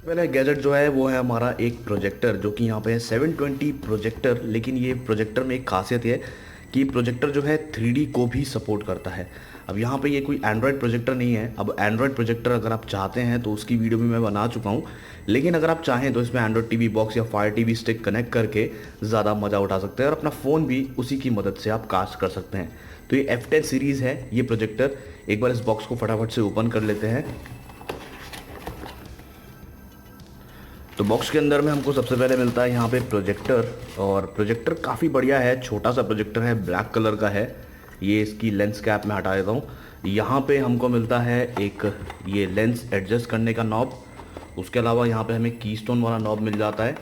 पहला गैजेट जो है वो है हमारा एक प्रोजेक्टर, जो कि यहाँ पे है 720 प्रोजेक्टर। लेकिन ये प्रोजेक्टर में एक खासियत है कि प्रोजेक्टर जो है 3D को भी सपोर्ट करता है। अब यहाँ पे ये कोई एंड्रॉयड प्रोजेक्टर नहीं है। अब एंड्रॉयड प्रोजेक्टर अगर आप चाहते हैं तो उसकी वीडियो भी मैं बना चुका हूँ, लेकिन अगर आप चाहें तो इसमें एंड्रॉयड टीवी बॉक्स या फायर टीवी स्टिक कनेक्ट करके ज़्यादा मज़ा उठा सकते हैं और अपना फ़ोन भी उसी की मदद से आप कास्ट कर सकते हैं। तो ये F10 सीरीज़ है ये प्रोजेक्टर। एक बार इस बॉक्स को फटाफट से ओपन कर लेते हैं। तो बॉक्स के अंदर में हमको सबसे पहले मिलता है यहाँ पे प्रोजेक्टर, और प्रोजेक्टर काफ़ी बढ़िया है। छोटा सा प्रोजेक्टर है, ब्लैक कलर का है। ये इसकी लेंस कैप में हटा देता हूँ। यहाँ पे हमको मिलता है एक ये लेंस एडजस्ट करने का नॉब। उसके अलावा यहाँ पे हमें कीस्टोन वाला नॉब मिल जाता है।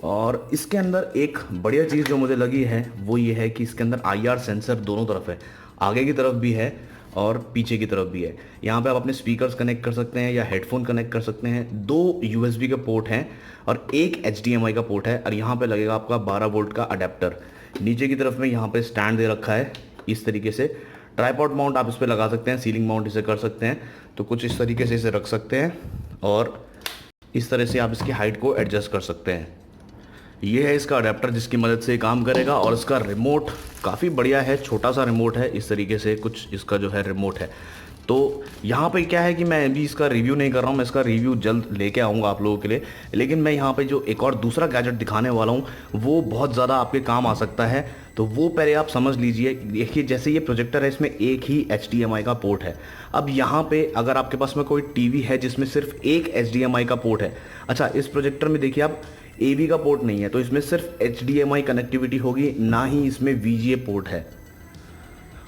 और इसके अंदर एक बढ़िया चीज़ जो मुझे लगी है वो ये है कि इसके अंदर IR सेंसर दोनों तरफ है, आगे की तरफ भी है और पीछे की तरफ भी है। यहाँ पे आप अपने स्पीकर्स कनेक्ट कर सकते हैं या हेडफोन कनेक्ट कर सकते हैं। 2 USB के पोर्ट हैं और एक HDMI का पोर्ट है, और यहाँ पे लगेगा आपका 12 वोल्ट का अडेप्टर। नीचे की तरफ में यहाँ पे स्टैंड दे रखा है इस तरीके से। ट्राइपॉड माउंट आप इस पर लगा सकते हैं, सीलिंग माउंट इसे कर सकते हैं। तो कुछ इस तरीके से इसे रख सकते हैं और इस तरह से आप इसकी हाइट को एडजस्ट कर सकते हैं। ये है इसका अडेप्टर जिसकी मदद से काम करेगा। और इसका रिमोट काफ़ी बढ़िया है, छोटा सा रिमोट है। इस तरीके से कुछ इसका जो है रिमोट है। तो यहाँ पे क्या है कि मैं अभी इसका रिव्यू नहीं कर रहा हूँ, मैं इसका रिव्यू जल्द लेके आऊँगा आप लोगों के लिए। लेकिन मैं यहाँ पे जो एक और दूसरा गैजेट दिखाने वाला हूँ वो बहुत ज़्यादा आपके काम आ सकता है। तो वो पहले आप समझ लीजिए। देखिए, जैसे ये प्रोजेक्टर है इसमें एक ही HDMI का पोर्ट है। अब यहाँ पे अगर आपके पास में कोई टीवी है जिसमें सिर्फ एक HDMI का पोर्ट है, अच्छा इस प्रोजेक्टर में देखिए आप AV का पोर्ट नहीं है, तो इसमें सिर्फ HDMI कनेक्टिविटी होगी, ना ही इसमें VGA पोर्ट है।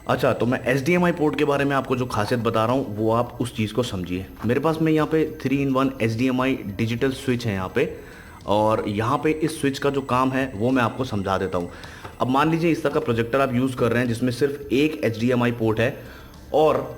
अच्छा, तो मैं HDMI पोर्ट के बारे में आपको जो खासियत बता रहा हूँ वो आप उस चीज़ को समझिए। मेरे पास में यहाँ पे 3-in-1 HDMI डिजिटल स्विच है यहाँ पे, और यहाँ पे इस स्विच का जो काम है वो मैं आपको समझा देता हूँ। अब मान लीजिए इस तरह का प्रोजेक्टर आप यूज़ कर रहे हैं जिसमें सिर्फ एक HDMI पोर्ट है, और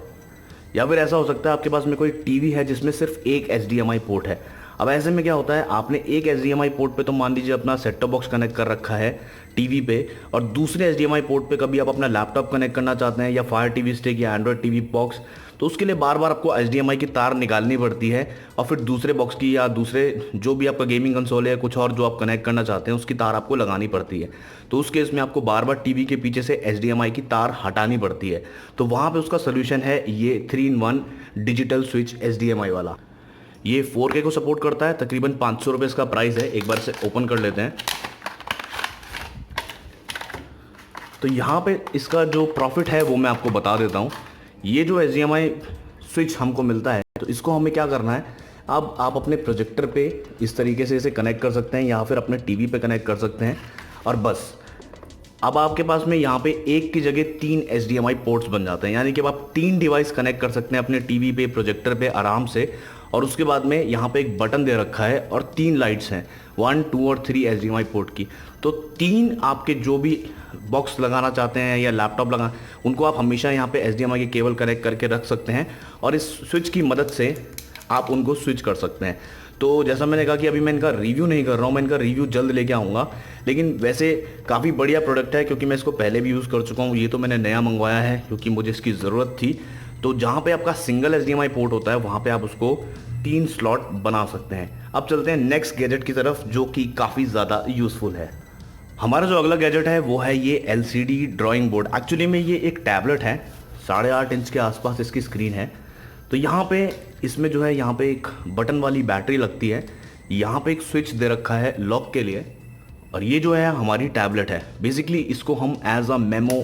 या फिर ऐसा हो सकता है आपके पास में कोई टीवी है जिसमें सिर्फ एक HDMI पोर्ट है। अब ऐसे में क्या होता है, आपने एक HDMI पोर्ट पे तो मान लीजिए अपना सेट टॉप बॉक्स कनेक्ट कर रखा है टीवी पे, और दूसरे HDMI पोर्ट पे कभी आप अपना लैपटॉप कनेक्ट करना चाहते हैं या फायर टीवी स्टिक या एंड्रॉयड टीवी बॉक्स, तो उसके लिए बार बार आपको HDMI की तार निकालनी पड़ती है, और फिर दूसरे बॉक्स की या दूसरे जो भी आपका गेमिंग कंसोल है कुछ और जो आप कनेक्ट करना चाहते हैं उसकी तार आपको लगानी पड़ती है। तो उस केस में आपको बार बार टीवी के पीछे से HDMI की तार हटानी पड़ती है। तो वहाँ पे उसका सोल्यूशन है ये 3-in-1 डिजिटल स्विच HDMI वाला। ये 4K को सपोर्ट करता है। तकरीबन 500 रुपये इसका प्राइस है। एक बार से ओपन कर लेते हैं। तो यहाँ पे इसका जो प्रॉफिट है वो मैं आपको बता देता हूँ। ये जो HDMI स्विच हमको मिलता है, तो इसको हमें क्या करना है, अब आप अपने प्रोजेक्टर पे इस तरीके से इसे कनेक्ट कर सकते हैं या फिर अपने टीवी पे कनेक्ट कर सकते हैं, और बस अब आपके पास में यहाँ पे एक की जगह 3 HDMI पोर्ट्स बन जाते हैं। यानी कि अब आप 3 डिवाइस कनेक्ट कर सकते हैं अपने टीवी पे, प्रोजेक्टर पे आराम से। और उसके बाद में यहाँ पे एक बटन दे रखा है और 3 लाइट्स हैं, 1, 2 और 3 HDMI पोर्ट की। तो 3 आपके जो भी बॉक्स लगाना चाहते हैं या लैपटॉप लगा, उनको आप हमेशा यहाँ पे HDMI के केबल कनेक्ट करके रख सकते हैं, और इस स्विच की मदद से आप उनको स्विच कर सकते हैं। तो जैसा मैंने कहा कि अभी मैं इनका रिव्यू नहीं कर रहा हूँ, मैं इनका रिव्यू जल्द लेके आऊँगा। लेकिन वैसे काफ़ी बढ़िया प्रोडक्ट है, क्योंकि मैं इसको पहले भी यूज़ कर चुका हूँ। ये तो मैंने नया मंगवाया है क्योंकि मुझे इसकी ज़रूरत थी। तो जहाँ पे आपका सिंगल HDMI पोर्ट होता है वहाँ पे आप उसको 3 स्लॉट बना सकते हैं। अब चलते हैं नेक्स्ट गैजेट की तरफ, जो कि काफ़ी ज़्यादा यूज़फुल है। हमारा जो अगला गैजेट है वो है ये LCD ड्राइंग बोर्ड। एक्चुअली में ये एक टैबलेट है, 8.5 इंच के आसपास इसकी स्क्रीन है। तो यहाँ पे इसमें जो है यहाँ पे एक बटन वाली बैटरी लगती है, यहाँ पे एक स्विच दे रखा है लॉक के लिए, और ये जो है हमारी टैबलेट है। बेसिकली इसको हम एज अ मेमो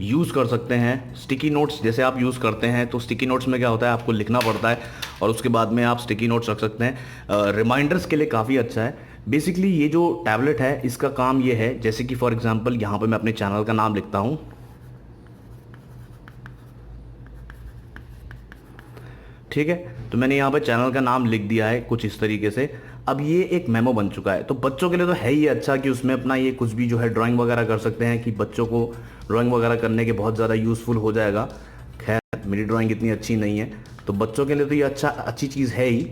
यूज़ कर सकते हैं। स्टिकी नोट्स जैसे आप यूज़ करते हैं, तो स्टिकी नोट्स में क्या होता है, आपको लिखना पड़ता है और उसके बाद में आप स्टिकी नोट्स रख सकते हैं। रिमाइंडर्स के लिए काफ़ी अच्छा है। बेसिकली ये जो टैबलेट है इसका काम ये है, जैसे कि फॉर एग्जांपल यहाँ पे मैं अपने चैनल का नाम लिखता हूँ। ठीक है, तो मैंने यहाँ पे चैनल का नाम लिख दिया है कुछ इस तरीके से। अब ये एक मेमो बन चुका है। तो बच्चों के लिए तो है ही अच्छा कि उसमें अपना ये कुछ भी जो है ड्राइंग वगैरह कर सकते हैं, कि बच्चों को ड्राइंग वगैरह करने के बहुत ज़्यादा यूज़फुल हो जाएगा। खैर मेरी ड्राइंग इतनी अच्छी नहीं है, तो बच्चों के लिए तो ये अच्छी चीज़ है ही।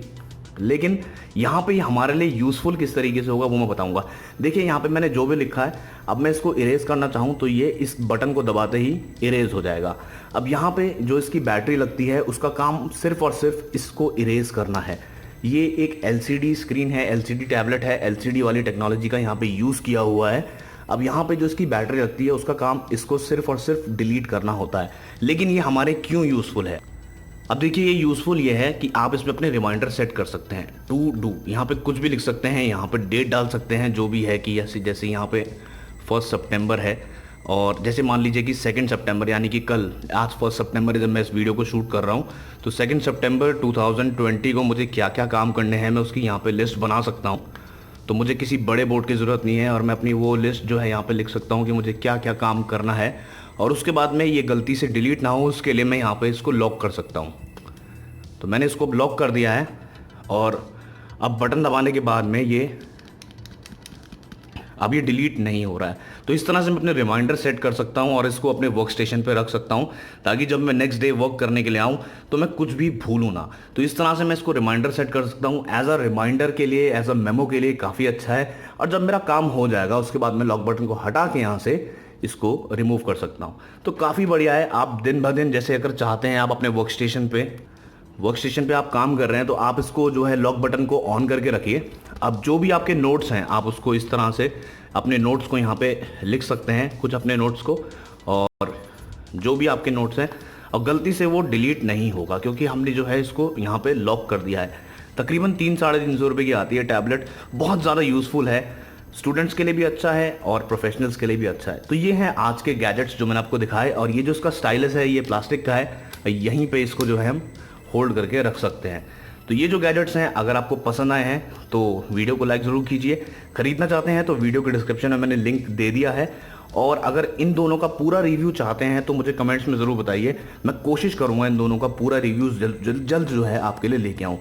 लेकिन यहाँ पे हमारे लिए यूज़फुल किस तरीके से होगा वो मैं बताऊंगा। देखिए यहाँ पे मैंने जो भी लिखा है, अब मैं इसको इरेज करना चाहूँ तो ये इस बटन को दबाते ही इरेज हो जाएगा। अब यहाँ पे जो इसकी बैटरी लगती है उसका काम सिर्फ और सिर्फ इसको इरेज करना है। ये एक LCD स्क्रीन है, LCD टैबलेट है, LCD वाली टेक्नोलॉजी का यहाँ पे यूज़ किया हुआ है। अब यहाँ पे जो इसकी बैटरी लगती है उसका काम इसको सिर्फ और सिर्फ डिलीट करना होता है। लेकिन ये हमारे क्यों यूज़फुल है? अब देखिए, ये यूज़फुल ये है कि आप इसमें अपने रिमाइंडर सेट कर सकते हैं, टू डू। यहाँ पे कुछ भी लिख सकते हैं, यहाँ पे डेट डाल सकते हैं, जो भी है कि जैसे यहाँ पे 1 सितंबर है, और जैसे मान लीजिए कि 2 सितंबर यानी कि कल, आज 1 सितंबर है जब मैं इस वीडियो को शूट कर रहा हूँ, तो 2 सितंबर 2020 को मुझे क्या क्या काम करने हैं मैं उसकी यहाँ पे लिस्ट बना सकता हूँ। तो मुझे किसी बड़े बोर्ड की ज़रूरत नहीं है, और मैं अपनी वो लिस्ट जो है यहाँ पे लिख सकता हूँ कि मुझे क्या क्या काम करना है, और उसके बाद में ये गलती से डिलीट ना हो उसके लिए मैं यहाँ पे इसको लॉक कर सकता हूँ। तो मैंने इसको लॉक कर दिया है, और अब बटन दबाने के बाद में अब ये डिलीट नहीं हो रहा है। तो इस तरह से मैं अपने रिमाइंडर सेट कर सकता हूँ और इसको अपने वर्क स्टेशन पर रख सकता हूँ, ताकि जब मैं नेक्स्ट डे वर्क करने के लिए आऊँ तो मैं कुछ भी भूलूँ ना। तो इस तरह से मैं इसको रिमाइंडर सेट कर सकता हूँ, एज अ रिमाइंडर के लिए, एज अ मेमो के लिए काफ़ी अच्छा है। और जब मेरा काम हो जाएगा उसके बाद मैं लॉक बटन को हटा के यहाँ से इसको रिमूव कर सकता हूँ। तो काफ़ी बढ़िया है। आप दिन ब दिन जैसे अगर चाहते हैं, आप अपने वर्क स्टेशन पे आप काम कर रहे हैं, तो आप इसको जो है लॉक बटन को ऑन करके रखिए। अब जो भी आपके नोट्स हैं आप उसको इस तरह से अपने नोट्स को यहाँ पे लिख सकते हैं, कुछ अपने नोट्स को, और जो भी आपके नोट्स हैं, और गलती से वो डिलीट नहीं होगा क्योंकि हमने जो है इसको यहाँ पे लॉक कर दिया है। तकरीबन 300-350 रुपये की आती है टैबलेट, बहुत ज़्यादा यूज़फुल है, स्टूडेंट्स के लिए भी अच्छा है और प्रोफेशनल्स के लिए भी अच्छा है। तो ये हैं आज के गैजेट्स जो मैंने आपको दिखाए, और ये जो इसका स्टाइलस है ये प्लास्टिक का है, यहीं पे इसको जो है हम होल्ड करके रख सकते हैं। तो ये जो गैजेट्स हैं अगर आपको पसंद आए हैं तो वीडियो को लाइक ज़रूर कीजिए। खरीदना चाहते हैं तो वीडियो के डिस्क्रिप्शन में मैंने लिंक दे दिया है, और अगर इन दोनों का पूरा रिव्यू चाहते हैं तो मुझे कमेंट्स में ज़रूर बताइए, मैं कोशिश करूँगा इन दोनों का पूरा रिव्यू जल्द जो है आपके लिए लेके आऊँ।